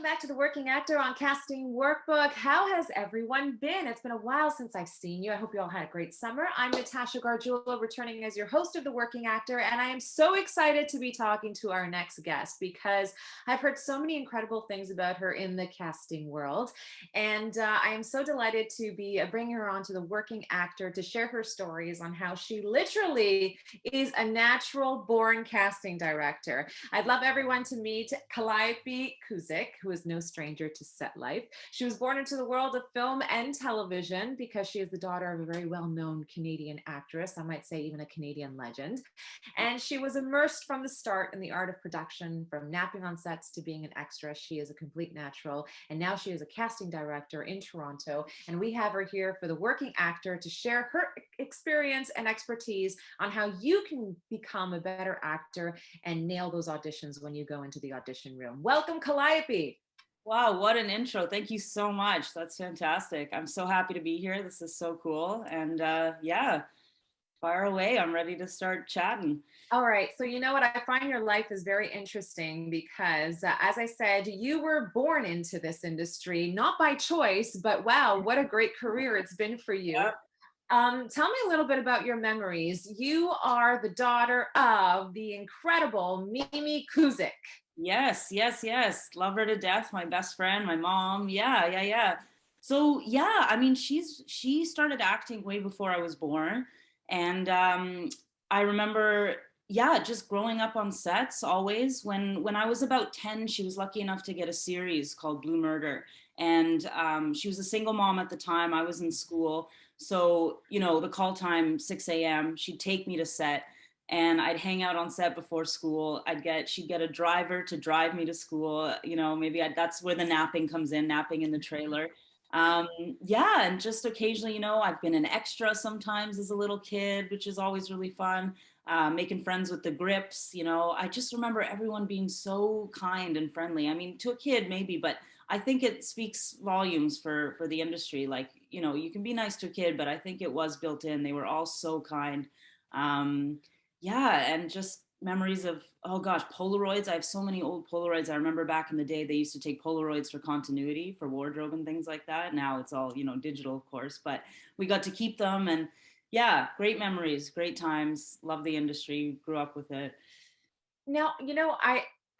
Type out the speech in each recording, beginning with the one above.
Welcome back to The Working Actor on Casting Workbook. How has everyone been? It's been a while since I've seen you. I hope you all had a great summer. I'm Natasha Gargiulo, returning as your host of The Working Actor, and I am so excited to be talking to our next guest because I've heard so many incredible things about her in the casting world, and I am so delighted to be bringing her on to The Working Actor to share her stories on how she literally is a natural-born casting director. I'd love everyone to meet Kaliopi Kuzyk, who is no stranger to set life. She was born into the world of film and television because she is the daughter of a very well-known Canadian actress, I might say even a Canadian legend. And she was immersed from the start in the art of production, from napping on sets to being an extra. She is a complete natural, and now she is a casting director in Toronto. And we have her here for The Working Actor to share her experience and expertise on how you can become a better actor and nail those auditions when you go into the audition room. Welcome, Kaliopi. Wow, what an intro. Thank you so much. That's fantastic. I'm so happy to be here. This is so cool. And yeah, fire away. I'm ready to start chatting. All right. So, you know what? I find your life is very interesting because, as I said, you were born into this industry, not by choice, but wow, what a great career it's been for you. Yeah. Tell me a little bit about your memories. You are the daughter of the incredible Mimi Kuzyk. Yes, yes, yes. Love her to death. My best friend, my mom. Yeah, yeah, yeah. So yeah, I mean, she started acting way before I was born. And I remember, yeah, just growing up on sets always. When I was about 10, she was lucky enough to get a series called Blue Murder. And she was a single mom at the time. I was in school. So, the call time, 6 a.m., she'd take me to set and I'd hang out on set before school. She'd get a driver to drive me to school. Maybe that's where the napping comes in, napping in the trailer. Um, yeah, and just occasionally, I've been an extra sometimes as a little kid, which is always really fun. Making friends with the grips. I just remember everyone being so kind and friendly. I mean, to a kid maybe, but I think it speaks volumes for the industry. Like, you can be nice to a kid, but I think it was built in. They were all so kind. Um, yeah, and just memories of, oh gosh, Polaroids. I have so many old Polaroids. I remember back in the day they used to take Polaroids for continuity, for wardrobe and things like that. Now it's all, digital, of course, but we got to keep them. And yeah, great memories, great times. Love the industry, grew up with it. Now,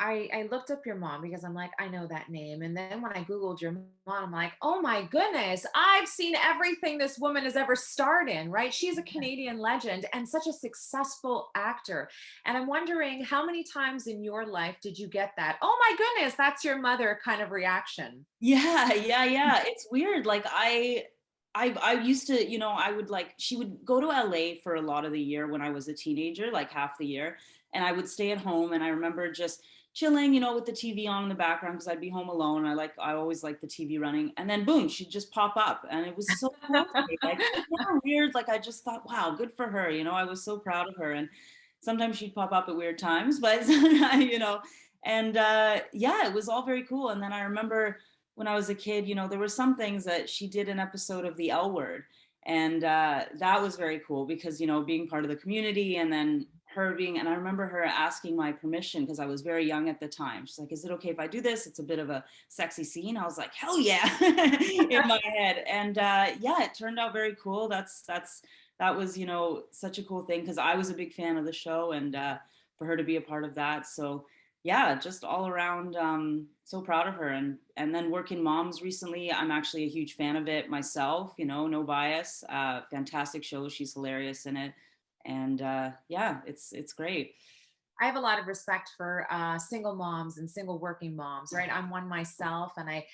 I looked up your mom because I'm like, I know that name. And then when I Googled your mom, I'm like, oh my goodness, I've seen everything this woman has ever starred in, right? She's a Canadian legend and such a successful actor. And I'm wondering how many times in your life did you get that, oh my goodness, that's your mother kind of reaction? Yeah, yeah, yeah. It's weird. Like I used to, I would she would go to LA for a lot of the year when I was a teenager, like half the year, and I would stay at home. And I remember just chilling, with the TV on in the background because I'd be home alone. I always liked the TV running, and then boom, she'd just pop up, and it was so cool to me. Like it was never weird. Like I just thought, wow, good for her. I was so proud of her, and sometimes she'd pop up at weird times, but and yeah, it was all very cool. And then I remember when I was a kid, there were some things that she did an episode of The L Word. And that was very cool because, being part of the community and then and I remember her asking my permission because I was very young at the time. She's like, is it okay if I do this? It's a bit of a sexy scene. I was like, hell yeah, in my head. And yeah, it turned out very cool. That was, such a cool thing because I was a big fan of the show and for her to be a part of that. So yeah, just all around, so proud of her. And then Working Moms recently, I'm actually a huge fan of it myself. No bias. Fantastic show. She's hilarious in it, and yeah, it's great. I have a lot of respect for single moms and single working moms, right? I'm one myself, and I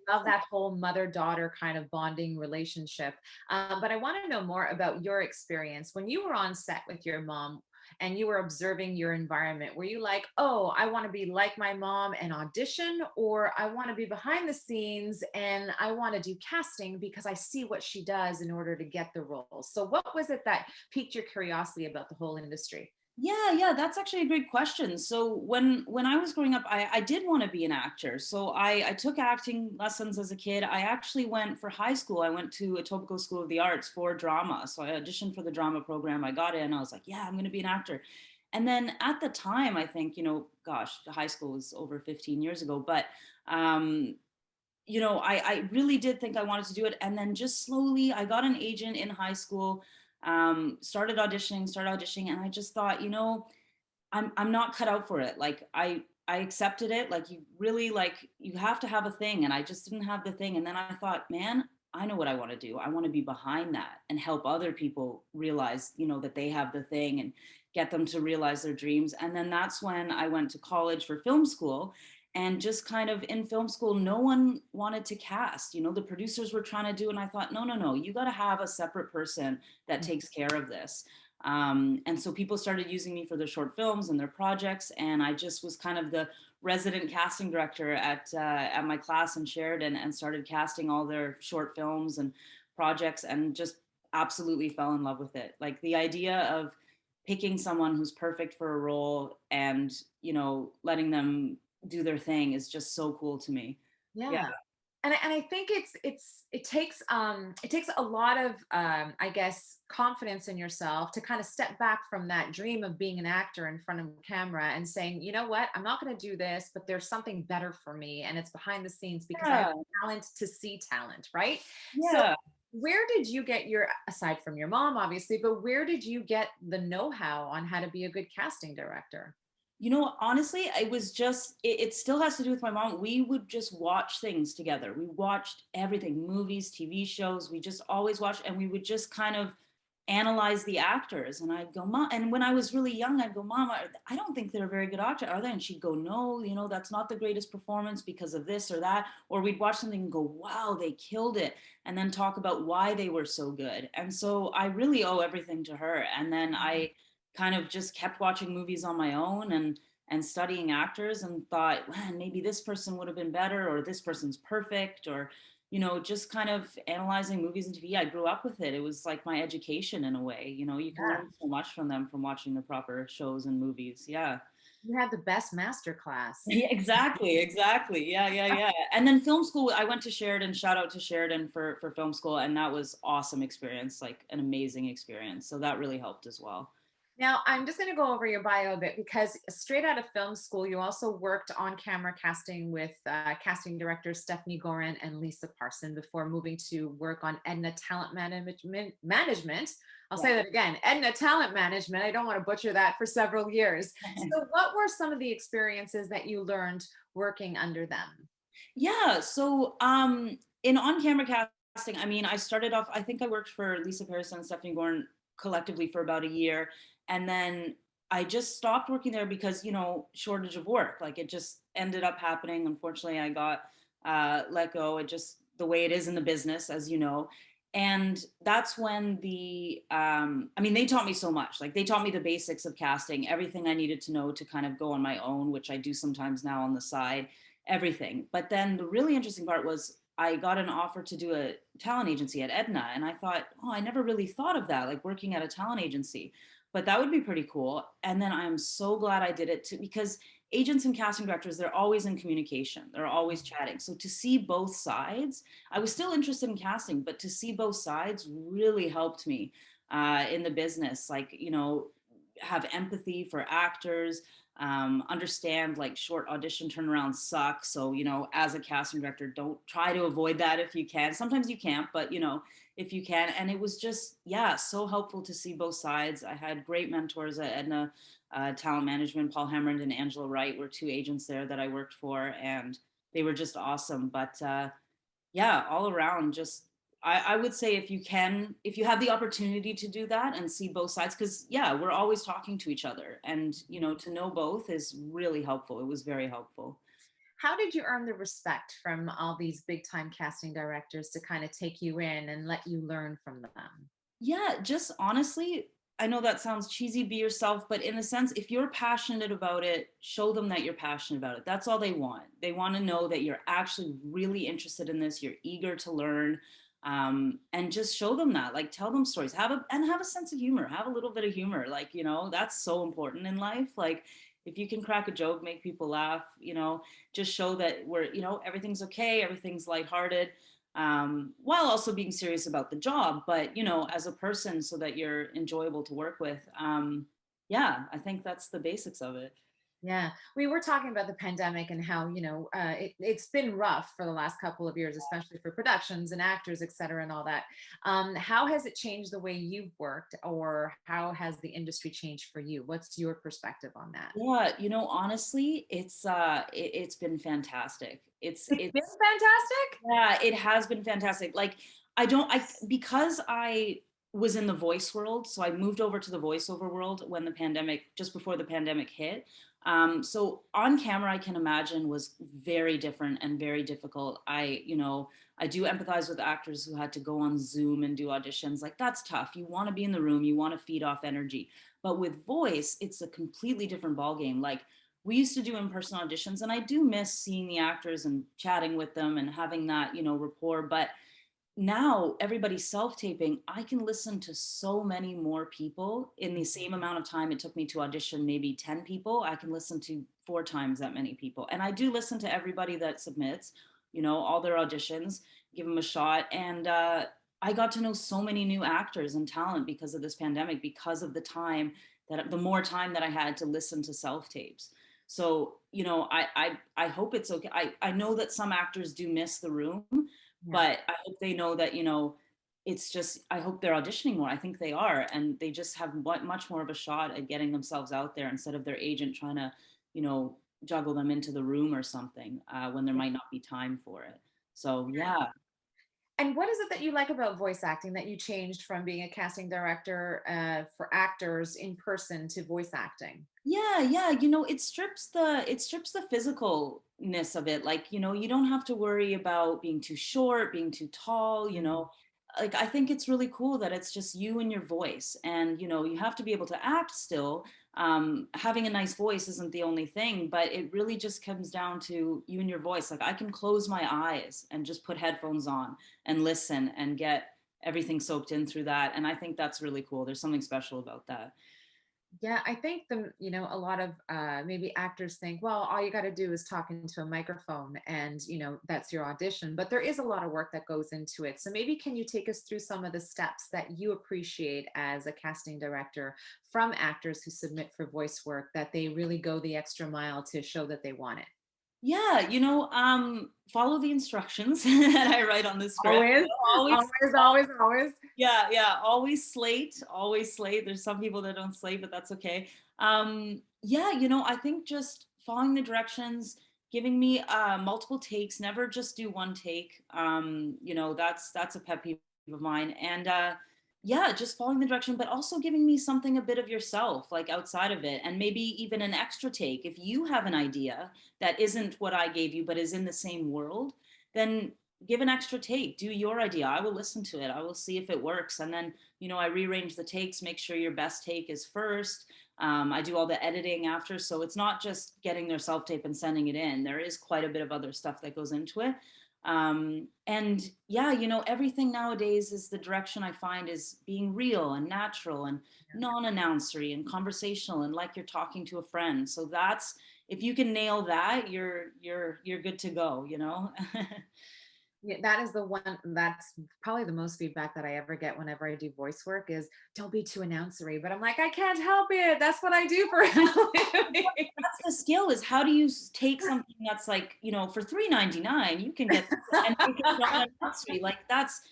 love that whole mother daughter kind of bonding relationship. But I want to know more about your experience when you were on set with your mom and you were observing your environment. Were you like, oh, I want to be like my mom and audition, or I want to be behind the scenes and I want to do casting because I see what she does in order to get the role? So, what was it that piqued your curiosity about the whole industry? Yeah, yeah, that's actually a great question. So when I was growing up, I did want to be an actor. So I took acting lessons as a kid. I actually went for high school. I went to Etobicoke School of the Arts for drama. So I auditioned for the drama program. I got in. I was like, yeah, I'm going to be an actor. And then at the time, I think, gosh, high school was over 15 years ago, but um, I really did think I wanted to do it. And then just slowly, I got an agent in high school, started auditioning, and I just thought, I'm not cut out for it. Like I accepted it. Like you really like you have to have a thing, and I just didn't have the thing. And then I thought, man, I know what I want to do. I want to be behind that and help other people realize, that they have the thing and get them to realize their dreams. And then that's when I went to college for film school. And just kind of in film school, no one wanted to cast. The producers were trying to do, and I thought, no, no, no, you got to have a separate person that takes care of this. And so people started using me for their short films and their projects, and I just was kind of the resident casting director at my class in Sheridan, and started casting all their short films and projects, and just absolutely fell in love with it. Like the idea of picking someone who's perfect for a role and letting them do their thing is just so cool to me. Yeah. Yeah. And I think it takes a lot of I guess confidence in yourself to kind of step back from that dream of being an actor in front of a camera and saying, you know what, I'm not going to do this, but there's something better for me, and it's behind the scenes because I have Yeah. talent to see talent, right? So Yeah. where did you get your, aside from your mom obviously, but where did you get the know-how on how to be a good casting director? Honestly, it was just, it still has to do with my mom. We would just watch things together. We watched everything, movies, TV shows. We just always watched, and we would just kind of analyze the actors. And I'd go, Mom, and when I was really young, I'd go, Mom, I don't think they're a very good actor, are they? And she'd go, no, that's not the greatest performance because of this or that. Or we'd watch something and go, wow, they killed it. And then talk about why they were so good. And so I really owe everything to her. And then I kind of just kept watching movies on my own, and studying actors, and thought, man, maybe this person would have been better, or this person's perfect, or just kind of analyzing movies and TV. I grew up with it. It was like my education in a way. You can Yeah. learn so much from them, from watching the proper shows and movies. Yeah. You had the best master class. Yeah, exactly, exactly. Yeah, yeah, yeah. And then film school, I went to Sheridan. Shout out to Sheridan for film school, and that was awesome experience, like an amazing experience. So that really helped as well. Now, I'm just going to go over your bio a bit because straight out of film school, you also worked on camera casting with casting directors Stephanie Gorin and Lisa Parson before moving to work on Edna Talent Management. I'll Yeah. say that again, Edna Talent Management. I don't want to butcher that, for several years. So, what were some of the experiences that you learned working under them? Yeah. So in on-camera casting, I mean, I started off, I think I worked for Lisa Pearson and Stephanie Gorn collectively for about a year. And then I just stopped working there because, shortage of work. Like it just ended up happening. Unfortunately, I got let go. It just the way it is in the business, as you know. And that's when I mean, they taught me so much. Like they taught me the basics of casting, everything I needed to know to kind of go on my own, which I do sometimes now on the side, everything. But then the really interesting part was I got an offer to do a talent agency at Edna. And I thought, oh, I never really thought of that, like working at a talent agency. But that would be pretty cool. And then I'm so glad I did it too, because agents and casting directors, they're always in communication, they're always chatting. So to see both sides, I was still interested in casting, but to see both sides really helped me in the business. Like, have empathy for actors, understand like short audition turnarounds suck. So, as a casting director, don't try to avoid that if you can. Sometimes you can't, but if you can. And it was just, yeah, so helpful to see both sides. I had great mentors at Edna Talent Management. Paul Hemrand and Angela Wright were two agents there that I worked for, and they were just awesome. But yeah, all around, just I would say if you can, if you have the opportunity to do that and see both sides, because yeah, we're always talking to each other, and to know both is really helpful. It was very helpful. How did you earn the respect from all these big time casting directors to kind of take you in and let you learn from them? Yeah, just honestly, I know that sounds cheesy, be yourself, but in a sense, if you're passionate about it, show them that you're passionate about it. That's all they want. They want to know that you're actually really interested in this, you're eager to learn. And just show them that, like tell them stories, have a sense of humor, have a little bit of humor. Like, that's so important in life. Like if you can crack a joke, make people laugh, just show that everything's okay, everything's lighthearted, while also being serious about the job, but as a person, so that you're enjoyable to work with. Yeah, I think that's the basics of it. Yeah, we were talking about the pandemic and how, it's been rough for the last couple of years, especially for productions and actors, et cetera, and all that. How has it changed the way you've worked, or how has the industry changed for you? What's your perspective on that? Yeah, honestly, it's been fantastic. It's been fantastic. Yeah, it has been fantastic. Like I because I was in the voice world, so I moved over to the voiceover world when the pandemic, just before the pandemic hit. So on camera, I can imagine was very different and very difficult. I do empathize with actors who had to go on Zoom and do auditions. Like that's tough. You want to be in the room, you want to feed off energy. But with voice, it's a completely different ballgame. Like we used to do in-person auditions, and I do miss seeing the actors and chatting with them and having that, rapport. But now everybody's self-taping. I can listen to so many more people in the same amount of time it took me to audition maybe 10 people. I can listen to 4 times that many people, and I do listen to everybody that submits, all their auditions, give them a shot. And I got to know so many new actors and talent because of this pandemic, because of the more time that I had to listen to self-tapes. So I hope it's okay. I know that some actors do miss the room, Yeah. but I hope they know that, it's just, I hope they're auditioning more. I think they are. And they just have much more of a shot at getting themselves out there instead of their agent trying to, you know, juggle them into the room or something when there might not be time for it. So, yeah. And what is it that you like about voice acting that you changed from being a casting director for actors in person to voice acting? Yeah, yeah, it strips the physicalness of it. Like, you don't have to worry about being too short, being too tall. Like I think it's really cool that it's just you and your voice. And, you have to be able to act still. Having a nice voice isn't the only thing, but it really just comes down to you and your voice. Like I can close my eyes and just put headphones on and listen and get everything soaked in through that. And I think that's really cool. There's something special about that. Yeah, I think a lot of maybe actors think, well, all you got to do is talk into a microphone and, that's your audition. But there is a lot of work that goes into it. So maybe can you take us through some of the steps that you appreciate as a casting director from actors who submit for voice work, that they really go the extra mile to show that they want it? Yeah, follow the instructions that I write on the script. Always, Always, always, always, always. yeah, yeah, always slate, always slate. There's some people that don't slate, but that's okay. Yeah, I think just following the directions, giving me multiple takes, never just do one take. That's a pet peeve of mine. And yeah, just following the direction, but also giving me something a bit of yourself, like outside of it, and maybe even an extra take. If you have an idea that isn't what I gave you, but is in the same world, then give an extra take. Do your idea. I will listen to it. I will see if it works. And then, I rearrange the takes, make sure your best take is first. I do all the editing after. So it's not just getting their self tape and sending it in. There is quite a bit of other stuff that goes into it. And yeah, everything nowadays is the direction I find is being real and natural and non-announcery and conversational and like you're talking to a friend. So that's, if you can nail that, you're good to go. Yeah, that is the one that's probably the most feedback that I ever get whenever I do voice work is don't be too announcery. But I'm like, I can't help it. That's what I do for a living. That's the skill, is how do you take something that's like, for $3.99 you can get and make it non-accessory. Like that's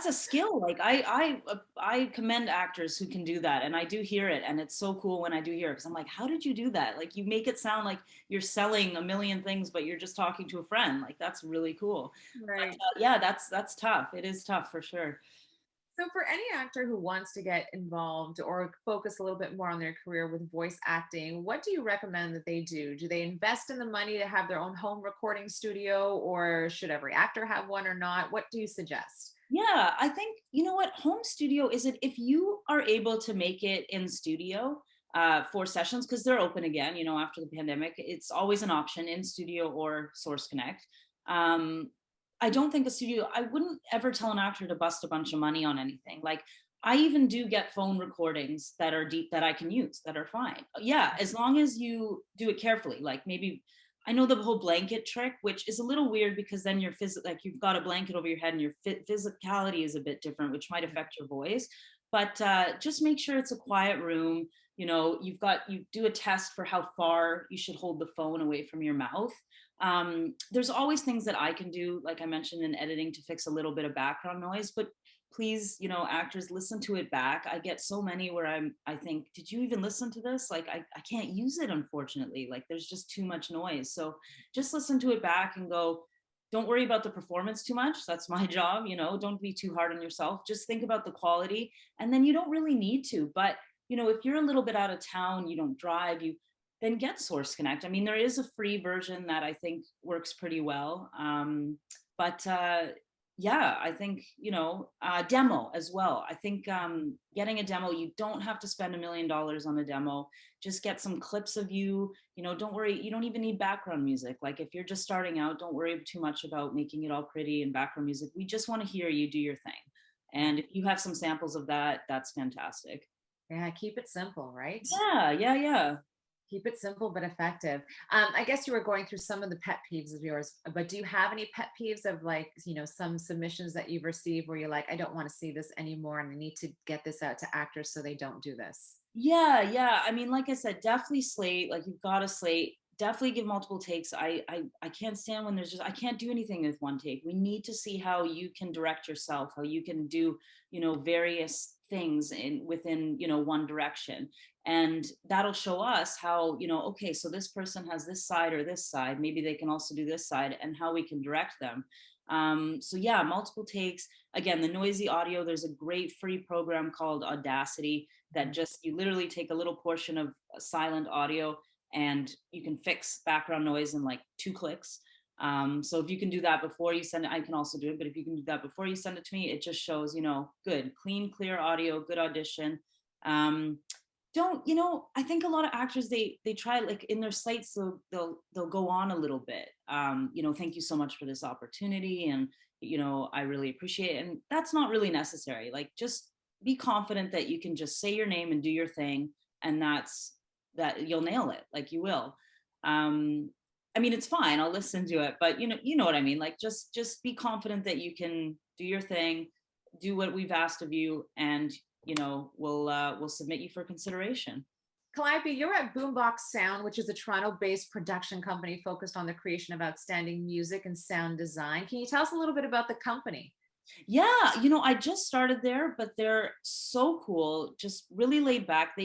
a skill. Like I commend actors who can do that, and I do hear it, and it's so cool when I do hear it because I'm like, how did you do that? Like you make it sound like you're selling a million things but you're just talking to a friend. Like that's really cool. But Right. yeah, that's tough. It is tough for sure. So, for any actor who wants to get involved or focus a little bit more on their career with voice acting, what do you recommend that they do? Do they invest in the money to have their own home recording studio, or should every actor have one or not? What do you suggest? Yeah, I think, you know what, home studio is it if you are able to make it in studio for sessions, because they're open again, after the pandemic, it's always an option, in studio or Source Connect. Um, I don't think I wouldn't ever tell an actor to bust a bunch of money on anything. Like I even do get phone recordings that are deep that I can use that are fine. Yeah, as long as you do it carefully, like maybe I know the whole blanket trick, which is a little weird because then like you've got a blanket over your head and your physicality is a bit different, which might affect your voice. But just make sure it's a quiet room. You know, you do a test for how far you should hold the phone away from your mouth. There's always things that I can do, like I mentioned in editing, to fix a little bit of background noise, but please, you know, actors, listen to it back. I get so many where I think, did you even listen to this? Like, I can't use it, unfortunately. Like, there's just too much noise. So just listen to it back and go, don't worry about the performance too much. That's my job, you know, don't be too hard on yourself. Just think about the quality. And then you don't really need to. But, you know, if you're a little bit out of town, you don't drive, you then get Source Connect. I mean, there is a free version that I think works pretty well. But yeah, I think, you know, demo as well. I think getting a demo, you don't have to spend $1 million on a demo. Just get some clips of you, you know, don't worry, you don't even need background music. Like if you're just starting out, don't worry too much about making it all pretty and background music. We just want to hear you do your thing. And if you have some samples of that, that's fantastic. Yeah, keep it simple, right? Yeah, yeah, yeah. Keep it simple but effective. I guess you were going through some of the pet peeves of yours, but do you have any pet peeves of like, you know, some submissions that you've received where you're like, I don't want to see this anymore and I need to get this out to actors so they don't do this? Yeah, yeah. I mean, like I said, definitely slate. Like you've got to slate. Definitely give multiple takes. I can't stand when there's just I can't do anything with one take. We need to see how you can direct yourself, how you can do, you know, various things in within, you know, one direction. And that'll show us how, you know, okay, so this person has this side or this side. Maybe they can also do this side and how we can direct them. So yeah, multiple takes. Again, the noisy audio, there's a great free program called Audacity that just you literally take a little portion of silent audio and you can fix background noise in like 2 clicks. So if you can do that before you send it, I can also do it, but if you can do that before you send it to me, it just shows, you know, good, clean, clear audio, good audition. Um, don't, you know, I think a lot of actors, they try like in their sites, so they'll go on a little bit. You know, thank you so much for this opportunity. And, you know, I really appreciate it. And that's not really necessary. Like just be confident that you can just say your name and do your thing. And that you'll nail it. Like you will. I mean, it's fine. I'll listen to it, but you know what I mean? Like just be confident that you can do your thing, do what we've asked of you, and you know, we'll submit you for consideration. Calliope, you're at Boombox Sound, which is a Toronto-based production company focused on the creation of outstanding music and sound design. Can you tell us a little bit about the company? Yeah, you know, I just started there, but they're so cool, just really laid back.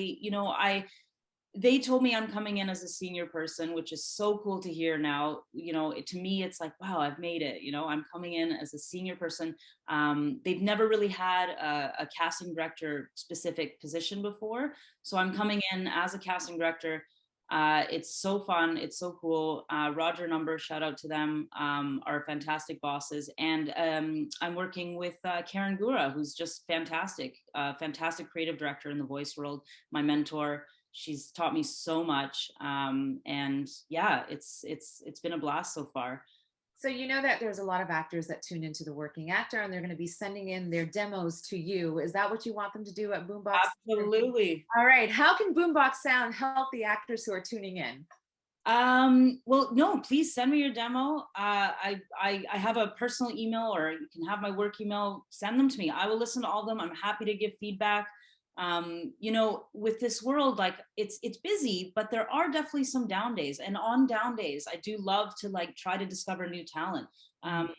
They told me I'm coming in as a senior person, which is so cool to hear now. You know, to me, it's like, wow, I've made it. You know, I'm coming in as a senior person. They've never really had a casting director specific position before. So I'm coming in as a casting director. It's so fun. It's so cool. Roger Number, shout out to them, are fantastic bosses. And I'm working with Karen Gura, who's just fantastic, fantastic creative director in the voice world, my mentor. She's taught me so much, and yeah, it's been a blast so far. So you know that there's a lot of actors that tune into the Working Actor and they're going to be sending in their demos to you. Is that what you want them to do at Boombox? Absolutely. All right. How can Boombox Sound help the actors who are tuning in? Well, no, please send me your demo. I have a personal email, or you can have my work email. Send them to me. I will listen to all of them. I'm happy to give feedback. You know, with this world, like it's busy, but there are definitely some down days. And on down days, I do love to like try to discover new talent.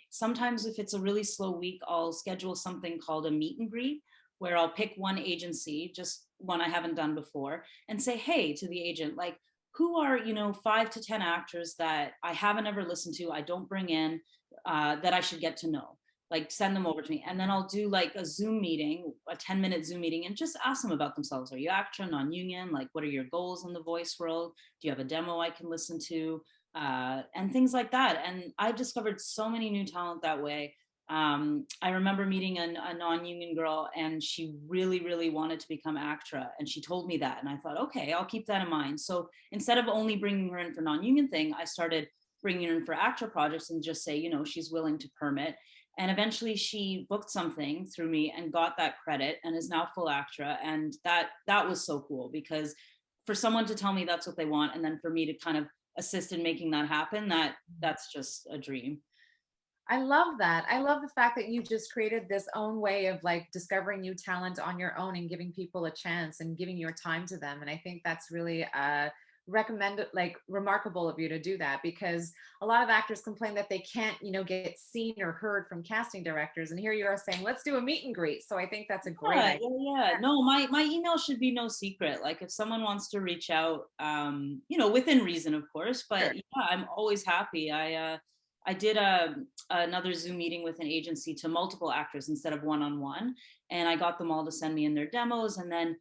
Sometimes if it's a really slow week, I'll schedule something called a meet and greet, where I'll pick one agency, just one I haven't done before, and say, hey, to the agent, like, who are, you know, 5 to 10 actors that I haven't ever listened to, I don't bring in, that I should get to know, like send them over to me. And then I'll do like a Zoom meeting, a 10-minute Zoom meeting, and just ask them about themselves. Are you actor, non-union? Like, what are your goals in the voice world? Do you have a demo I can listen to? And things like that. And I've discovered so many new talent that way. I remember meeting a non-union girl, and she really, really wanted to become ACTRA. And she told me that. And I thought, okay, I'll keep that in mind. So instead of only bringing her in for non-union thing, I started bringing her in for ACTRA projects and just say, you know, she's willing to permit. And eventually she booked something through me and got that credit and is now full ACTRA. And that was so cool, because for someone to tell me that's what they want, and then for me to kind of assist in making that happen, that's just a dream. I love that. I love the fact that you just created this own way of like discovering new talent on your own and giving people a chance and giving your time to them. And I think that's really recommended, like remarkable of you to do that, because a lot of actors complain that they can't, get seen or heard from casting directors. And here you are saying, let's do a meet and greet. So I think that's a great Yeah, idea. yeah, yeah. No, my email should be no secret. Like if someone wants to reach out, within reason, of course. Sure. But yeah, I'm always happy. I did another Zoom meeting with an agency to multiple actors instead of one-on-one, and I got them all to send me in their demos. And then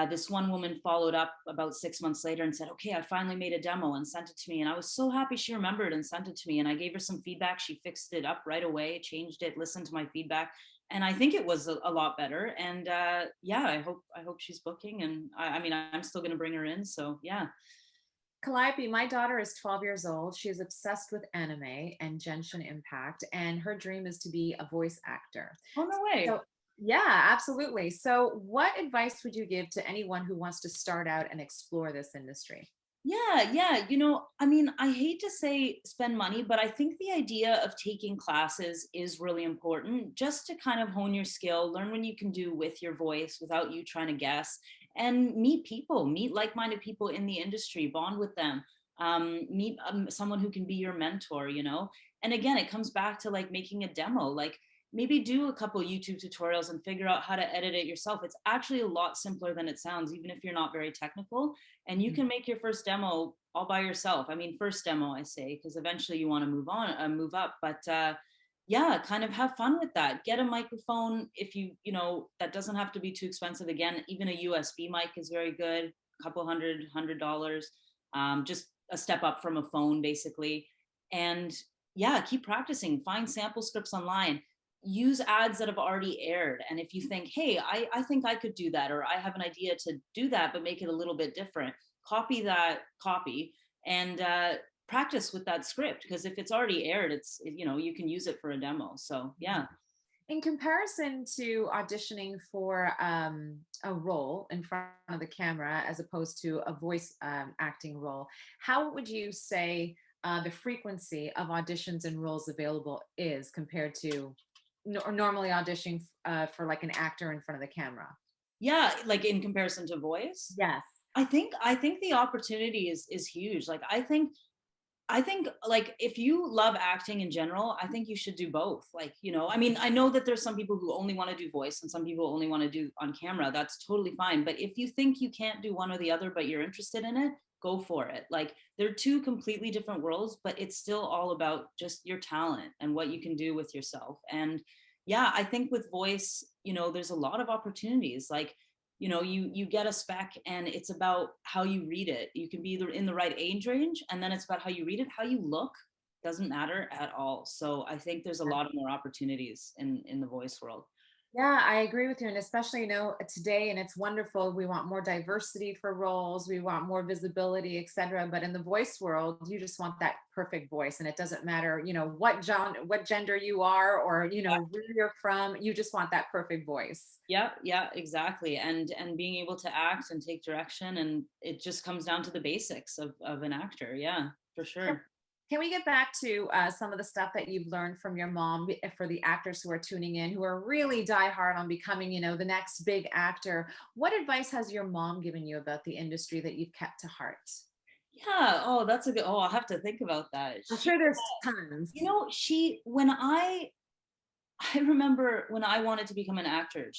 this one woman followed up about 6 months later and said, "Okay, I finally made a demo," and sent it to me. And I was so happy she remembered and sent it to me. And I gave her some feedback. She fixed it up right away, changed it, listened to my feedback, and I think it was a lot better. And yeah, I hope she's booking, and I mean I'm still gonna bring her in. So yeah. Calliope, my daughter is 12 years old. She is obsessed with anime and Genshin Impact, and her dream is to be a voice actor. Oh no way. So, yeah, absolutely. So, what advice would you give to anyone who wants to start out and explore this industry? Yeah, yeah. I mean, I hate to say spend money, but I think the idea of taking classes is really important just to kind of hone your skill, learn what you can do with your voice without you trying to guess, and meet people, meet like minded people in the industry, bond with them, meet someone who can be your mentor. And again, it comes back to like making a demo. Like, maybe do a couple YouTube tutorials and figure out how to edit it yourself. It's actually a lot simpler than it sounds, even if you're not very technical, and you Mhm. can make your first demo all by yourself. I mean, first demo I say, because eventually you want to move on, move up. But yeah, kind of have fun with that. Get a microphone. If that doesn't have to be too expensive. Again, even a USB mic is very good, a couple $100. Just a step up from a phone basically. And yeah, keep practicing, find sample scripts online, use ads that have already aired. And if you think, hey, I think I could do that, or I have an idea to do that, but make it a little bit different, copy that copy and practice with that script. Because if it's already aired, you can use it for a demo. So yeah. In comparison to auditioning for a role in front of the camera as opposed to a voice acting role, how would you say the frequency of auditions and roles available is compared to normally auditioning for like an actor in front of the camera? Yeah, like in comparison to voice, Yes. I think the opportunity is huge. Like I think like if you love acting in general, I think you should do both. Like, I mean, I know that there's some people who only want to do voice and some people only want to do on camera. That's totally fine. But if you think you can't do one or the other, but you're interested in it, go for it. Like they're two completely different worlds, but it's still all about just your talent and what you can do with yourself. And yeah, I think with voice, there's a lot of opportunities. Like, you get a spec and it's about how you read it. You can be in the right age range, and then it's about how you read it. How you look doesn't matter at all. So I think there's a lot of more opportunities in the voice world. Yeah, I agree with you. And especially, today, and it's wonderful. We want more diversity for roles, we want more visibility, etc. But in the voice world, you just want that perfect voice. And it doesn't matter, what gender you are, or, where you're from, you just want that perfect voice. Yeah, yeah, exactly. And being able to act and take direction, and it just comes down to the basics of an actor. Yeah, for sure. Can we get back to some of the stuff that you've learned from your mom for the actors who are tuning in, who are really diehard on becoming, the next big actor? What advice has your mom given you about the industry that you've kept to heart? Yeah. Oh, that's a good. Oh, I'll have to think about that. I'm sure there's tons. When I remember when I wanted to become an actor,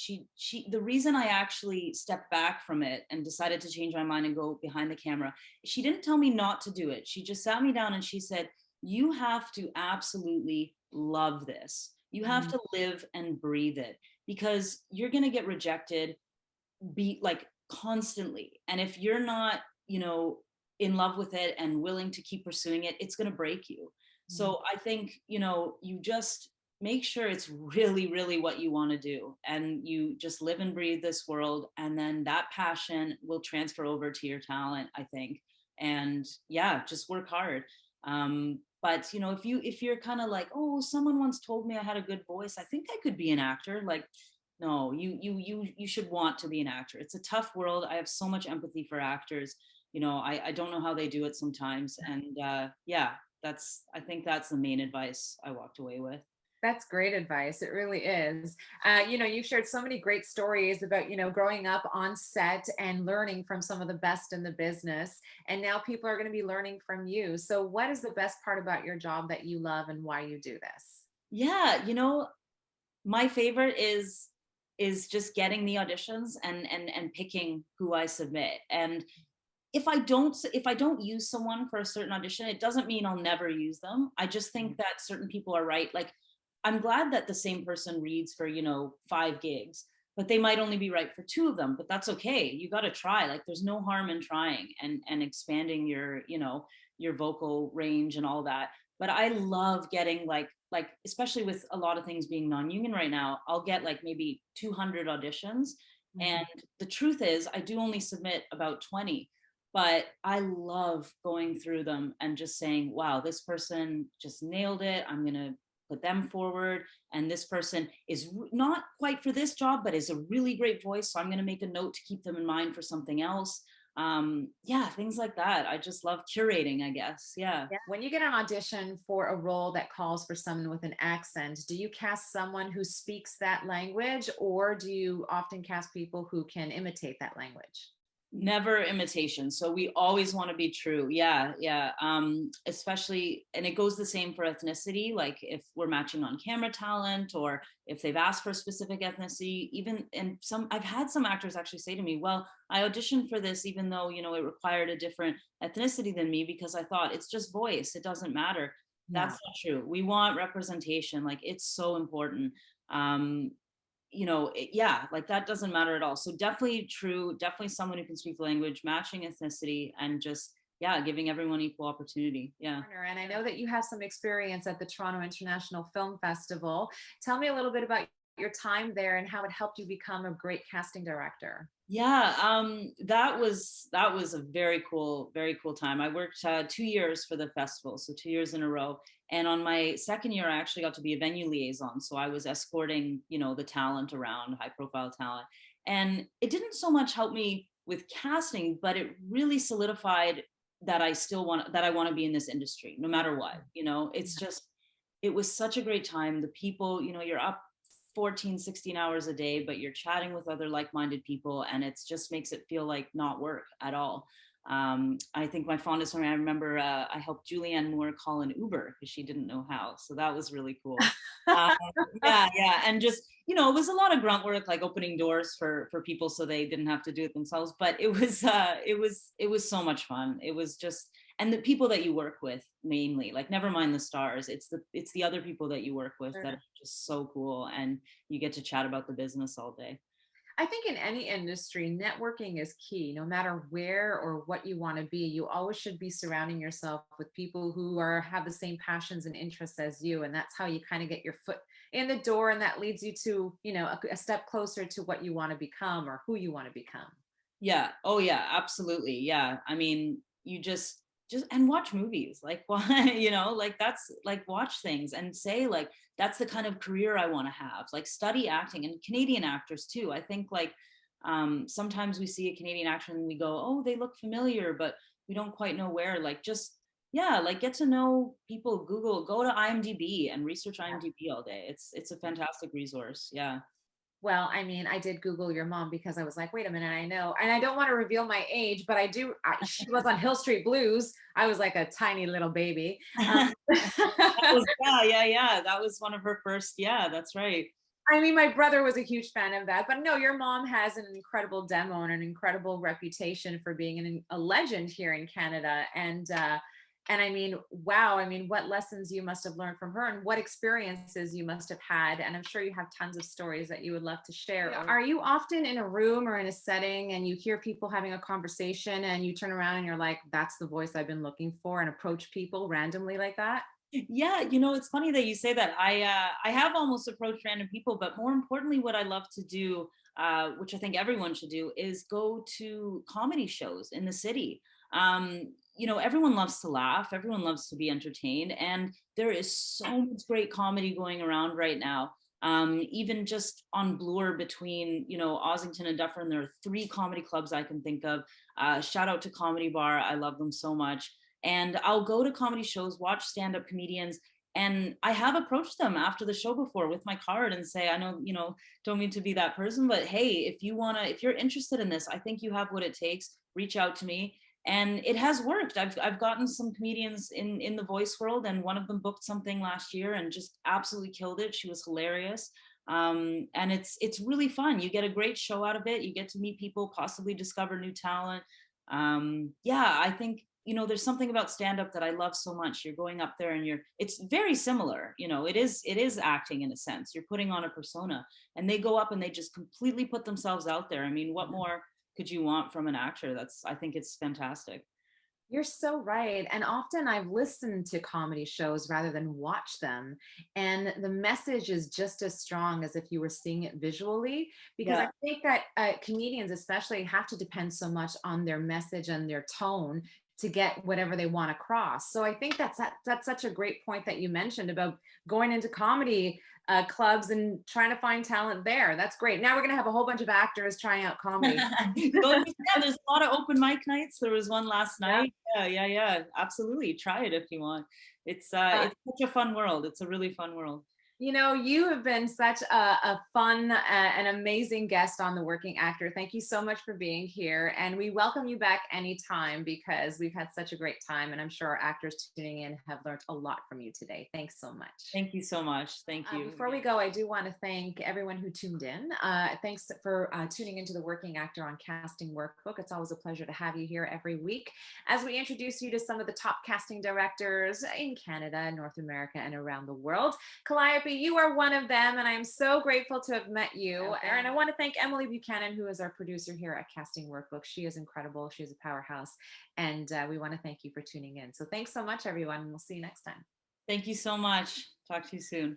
the reason I actually stepped back from it and decided to change my mind and go behind the camera, she didn't tell me not to do it. She just sat me down and she said, "You have to absolutely love this. You have Mhm. to live and breathe it, because you're going to get rejected, be like constantly. And if you're not, in love with it and willing to keep pursuing it, it's going to break you." Mhm. So I think, you just make sure it's really, really what you want to do. And you just live and breathe this world. And then that passion will transfer over to your talent, I think. And yeah, just work hard. But if you're kind of like, oh, someone once told me I had a good voice, I think I could be an actor. Like, no, you should want to be an actor. It's a tough world. I have so much empathy for actors. I don't know how they do it sometimes. And yeah, I think that's the main advice I walked away with. That's great advice. It really is. You've shared so many great stories about, growing up on set and learning from some of the best in the business. And now people are going to be learning from you. So, what is the best part about your job that you love and why you do this? Yeah, my favorite is just getting the auditions and picking who I submit. And if I don't use someone for a certain audition, it doesn't mean I'll never use them. I just think that certain people are right. Like, I'm glad that the same person reads for, 5 gigs, but they might only be right for 2 of them, but that's okay. You got to try. Like, there's no harm in trying and expanding your vocal range and all that. But I love getting like especially with a lot of things being non-union right now, I'll get like maybe 200 auditions. Mhm. And the truth is, I do only submit about 20, but I love going through them and just saying, wow, this person just nailed it. I'm going to put them forward. And this person is not quite for this job, but is a really great voice. So I'm going to make a note to keep them in mind for something else. Yeah, things like that. I just love curating, I guess. Yeah. Yeah. When you get an audition for a role that calls for someone with an accent, do you cast someone who speaks that language, or do you often cast people who can imitate that language? Never imitation, so we always want to be true. Yeah, yeah. Especially, and it goes the same for ethnicity, like if we're matching on camera talent or if they've asked for a specific ethnicity. Even, and some, I've had some actors actually say to me, well, I auditioned for this even though it required a different ethnicity than me, because I thought it's just voice, it doesn't matter. Yeah. That's not true. We want representation, like it's so important. um yeah, like that doesn't matter at all. So definitely true, definitely someone who can speak the language, matching ethnicity, and just, yeah, giving everyone equal opportunity. Yeah. And I know that you have some experience at the Toronto International Film Festival. Tell me a little bit about your time there and how it helped you become a great casting director. Yeah, that was a very cool time. I worked 2 years for the festival, so 2 years in a row. And on my second year, I actually got to be a venue liaison. So I was escorting, the talent around, high profile talent. And it didn't so much help me with casting, but it really solidified that I want to be in this industry, no matter what. It's just, it was such a great time. The people, you're up 14, 16 hours a day, but you're chatting with other like-minded people, and it just makes it feel like not work at all. I think my fondest memory, I remember I helped Julianne Moore call an Uber because she didn't know how. So that was really cool. Um, yeah, yeah. And just, it was a lot of grunt work, like opening doors for people so they didn't have to do it themselves. But it was so much fun. It was just, and the people that you work with, mainly, like, never mind the stars, it's the other people that you work with that Sure. are just so cool, and you get to chat about the business all day. I think in any industry, networking is key. No matter where or what you want to be, you always should be surrounding yourself with people who have the same passions and interests as you, and that's how you kind of get your foot in the door, and that leads you to, a step closer to what you want to become or who you want to become. Yeah. Oh yeah, absolutely. Yeah. I mean, you just and watch movies. Like, why, like, that's like, watch things and say, like, that's the kind of career I want to have. Like, study acting, and Canadian actors too. I think, like, sometimes we see a Canadian actor and we go, oh, they look familiar, but we don't quite know where. Like, just, yeah, like, get to know people. Go to IMDb and research IMDb all day. It's a fantastic resource. Yeah. Well, I mean, I did Google your mom because I was like, wait a minute, I know. And I don't want to reveal my age, but I do. She was on Hill Street Blues. I was like a tiny little baby. That was, yeah, yeah, yeah. That was one of her first. Yeah, that's right. I mean, my brother was a huge fan of that. But no, your mom has an incredible demo and an incredible reputation for being a legend here in Canada. And I mean, wow, I mean, what lessons you must have learned from her and what experiences you must have had. And I'm sure you have tons of stories that you would love to share. Yeah. Are you often in a room or in a setting and you hear people having a conversation and you turn around and you're like, that's the voice I've been looking for, and approach people randomly like that? Yeah, it's funny that you say that. I have almost approached random people, but more importantly, what I love to do, which I think everyone should do, is go to comedy shows in the city. Everyone loves to laugh, everyone loves to be entertained, and there is so much great comedy going around right now. Even just on Bloor between, Ossington and Dufferin, there are three comedy clubs I can think of. Shout out to Comedy Bar. I love them so much. And I'll go to comedy shows, watch stand-up comedians, and I have approached them after the show before with my card and say, I know, don't mean to be that person, but hey, if you're interested in this, I think you have what it takes, reach out to me. And it has worked. I've gotten some comedians in the voice world, and one of them booked something last year and just absolutely killed it. She was hilarious. And it's really fun. You get a great show out of it. You get to meet people, possibly discover new talent. Yeah, I think there's something about stand up that I love so much. You're going up there and it's very similar. It is acting in a sense. You're putting on a persona, and they go up and they just completely put themselves out there. I mean, what more could you want from an actor? I think it's fantastic. You're so right. And often I've listened to comedy shows rather than watch them. And the message is just as strong as if you were seeing it visually. Because Yeah. I think that comedians, especially, have to depend so much on their message and their tone to get whatever they want across. So I think that's such a great point that you mentioned about going into comedy clubs and trying to find talent there. That's great. Now we're going to have a whole bunch of actors trying out comedy. Yeah, there's a lot of open mic nights. There was one last Yeah. night. Yeah, yeah, yeah. Absolutely. Try it if you want. It's such a fun world. It's a really fun world. You have been such a fun and amazing guest on The Working Actor. Thank you so much for being here. And we welcome you back anytime because we've had such a great time. And I'm sure our actors tuning in have learned a lot from you today. Thanks so much. Thank you so much. Thank you Before we again. go, I do want to thank everyone who tuned in. Thanks for tuning into The Working Actor on Casting Workbook. It's always a pleasure to have you here every week as we introduce you to some of the top casting directors in Canada, North America, and around the world. Calliope, you are one of them, and I am so grateful to have met you. Okay. And I want to thank Emily Buchanan, who is our producer here at Casting Workbook. She is incredible. She is a powerhouse, and we want to thank you for tuning in. So thanks so much, everyone, and we'll see you next time. Thank you so much. Talk to you soon.